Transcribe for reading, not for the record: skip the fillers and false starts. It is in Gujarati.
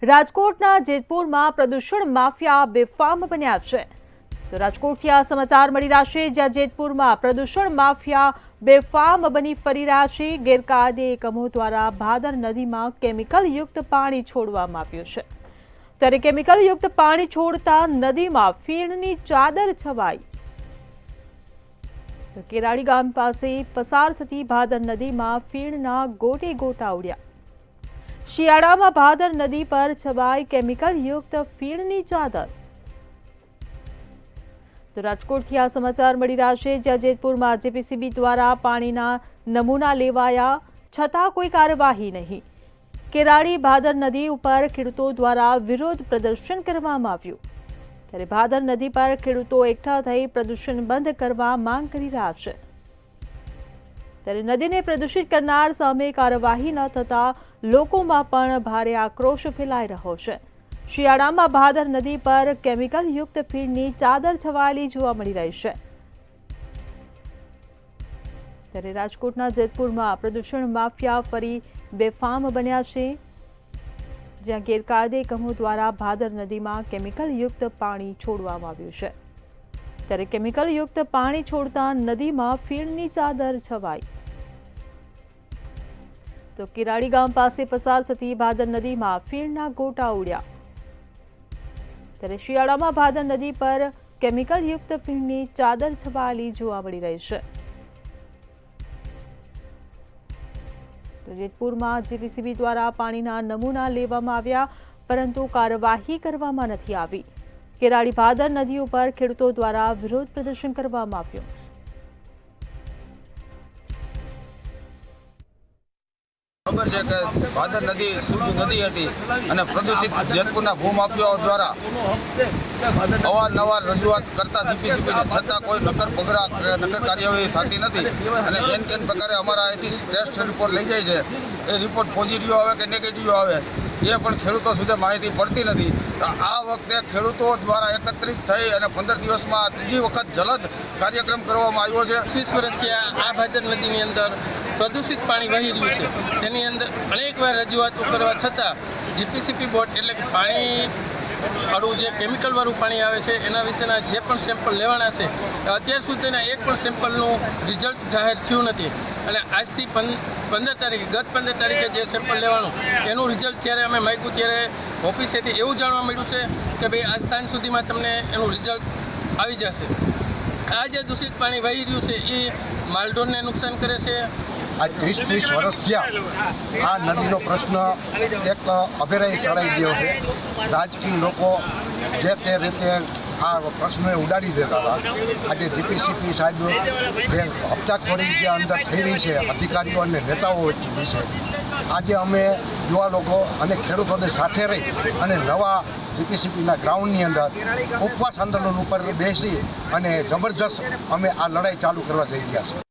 રાજકોટના જેતપુરમાં પ્રદૂષણ માફિયા બેફામ બન્યા છે। તો રાજકોટથી આ સમાચાર મળી રહ્યા છે, જ્યાં જેતપુરમાં પ્રદૂષણ માફિયા બેફામ બની ફરી રહ્યા છે। ગેરકાયદે એકમો દ્વારા ભાદર નદીમાં કેમિકલયુક્ત પાણી છોડવામાં આવ્યું છે। ત્યારે કેમિકલયુક્ત પાણી છોડતા નદીમાં ફીણની ચાદર છવાઈ। કેરાડી ગામ પાસે પસાર થતી ભાદર નદીમાં ફીણના ગોટે ગોટા ઉડ્યા। શિયાળામાં ભાદર નદી પર છવાઈ કેમિકલયુક્ત ફીણની ચાદર। તો રાજકોટથી આ સમાચાર મળી રહ્યા છે, જ્યાં જેતપુરમાં જેપીસીબી દ્વારા પાણીના નમૂના લેવાયા છતાં કોઈ કાર્યવાહી નહીં। કેરાડી ભાદર નદી ઉપર ખેડૂતો દ્વારા વિરોધ પ્રદર્શન કરવામાં આવ્યું। ત્યારે ભાદર નદી પર ખેડૂતો એકઠા થઈ પ્રદૂષણ બંધ કરવા માંગ કરી રહ્યા છે। ત્યારે નદીને પ્રદૂષિત કરનાર સામે કાર્યવાહી ન થતા લોકોમાં પણ ભારે આક્રોશ ફેલાઈ રહ્યો છે। શિયાળામાં ભાદર નદી પર કેમિકલયુક્ત ફીણની ચાદર છવાયેલી જોવા મળી રહી છે। ત્યારે રાજકોટના જેતપુરમાં પ્રદૂષણ માફિયા ફરી બેફામ બન્યા છે, જ્યાં ગેરકાયદે એકમો દ્વારા ભાદર નદીમાં કેમિકલયુક્ત પાણી છોડવામાં આવ્યું છે। ત્યારે કેમિકલયુક્ત પાણી છોડતા નદીમાં ફીણની ચાદર છવાઈ। તો કેરાડી ગામ પાસે પસાર થતી ભાદર નદીમાં ફીણના ગોટા ઉડ્યા। ત્યારે શિયાળામાં ભાદર નદી પર કેમિકલયુક્ત ફીણની ચાદર છવાયેલી જોવા મળી રહી છે। તો જેતપુરમાં જેપીસીબી દ્વારા પાણીના નમૂના લેવામાં આવ્યા, પરંતુ કાર્યવાહી કરવામાં નથી આવી। કેરાડી ભાદર નદી ઉપર ખેડૂતો દ્વારા વિરોધ પ્રદર્શન કરવામાં આવ્યું। ખબર છે કે ભાદર નદી શુદ્ધ નદી હતી અને પ્રદૂષિત જેતપુરના ભૂમાફિયાઓ દ્વારા અવારનવાર રજૂઆત કરતા જીપીસીબીને છતાં કોઈ નકર કાર્યવાહી થતી નથી। અને એન કેન પ્રકારે અમારા અહીંથી ટેસ્ટ રિપોર્ટ લઈ જાય છે, એ રિપોર્ટ પોઝિટિવ આવે કે નેગેટિવ આવે એ પણ ખેડૂતો સુધી માહિતી પડતી નથી। તો આ વખતે ખેડૂતો દ્વારા એકત્રિત થઈ અને 15 દિવસમાં ત્રીજી વખત જલદ કાર્યક્રમ કરવામાં આવ્યો છે। 20 વર્ષથી આ ભાદર નદીની અંદર પ્રદૂષિત પાણી વહી રહ્યું છે, જેની અંદર અનેકવાર રજૂઆતો કરવા છતાં જીપીસીબી બોર્ડ એટલે કે પાણી વાળું જે કેમિકલવાળું પાણી આવે છે એના વિશેના જે પણ સેમ્પલ લેવાના છે અત્યાર સુધીના એક પણ સેમ્પલનું રિઝલ્ટ જાહેર થયું નથી। અને આજથી 15 તારીખે ગત 15 તારીખે જે સેમ્પલ લેવાનું એનું રિઝલ્ટ જ્યારે અમે માગ્યું ત્યારે ઓફિસેથી એવું જાણવા મળ્યું છે કે ભાઈ આજ સાંજ સુધીમાં તમને એનું રિઝલ્ટ આવી જશે। આ જે દૂષિત પાણી વહી રહ્યું છે એ માલઢોરને નુકસાન કરે છે। આ 30 વર્ષ થયા આ નદીનો પ્રશ્ન એક અભેરાઈ ચડાઈ ગયો છે। રાજકીય લોકો જે તે રીતે આ પ્રશ્નને ઉડાડી દેતા હતા। આજે જીપીસીબી સાહેબ જે હપ્તાખોરી જે અંદર થઈ રહી છે અધિકારીઓ અને નેતાઓ વિશે આજે અમે યુવા લોકો અને ખેડૂતોને સાથે રહી અને નવા જીપીસીબીના ગ્રાઉન્ડની અંદર ઉપવાસ આંદોલન ઉપર બેસી અને જબરજસ્ત અમે આ લડાઈ ચાલુ કરવા જઈ રહ્યા છીએ।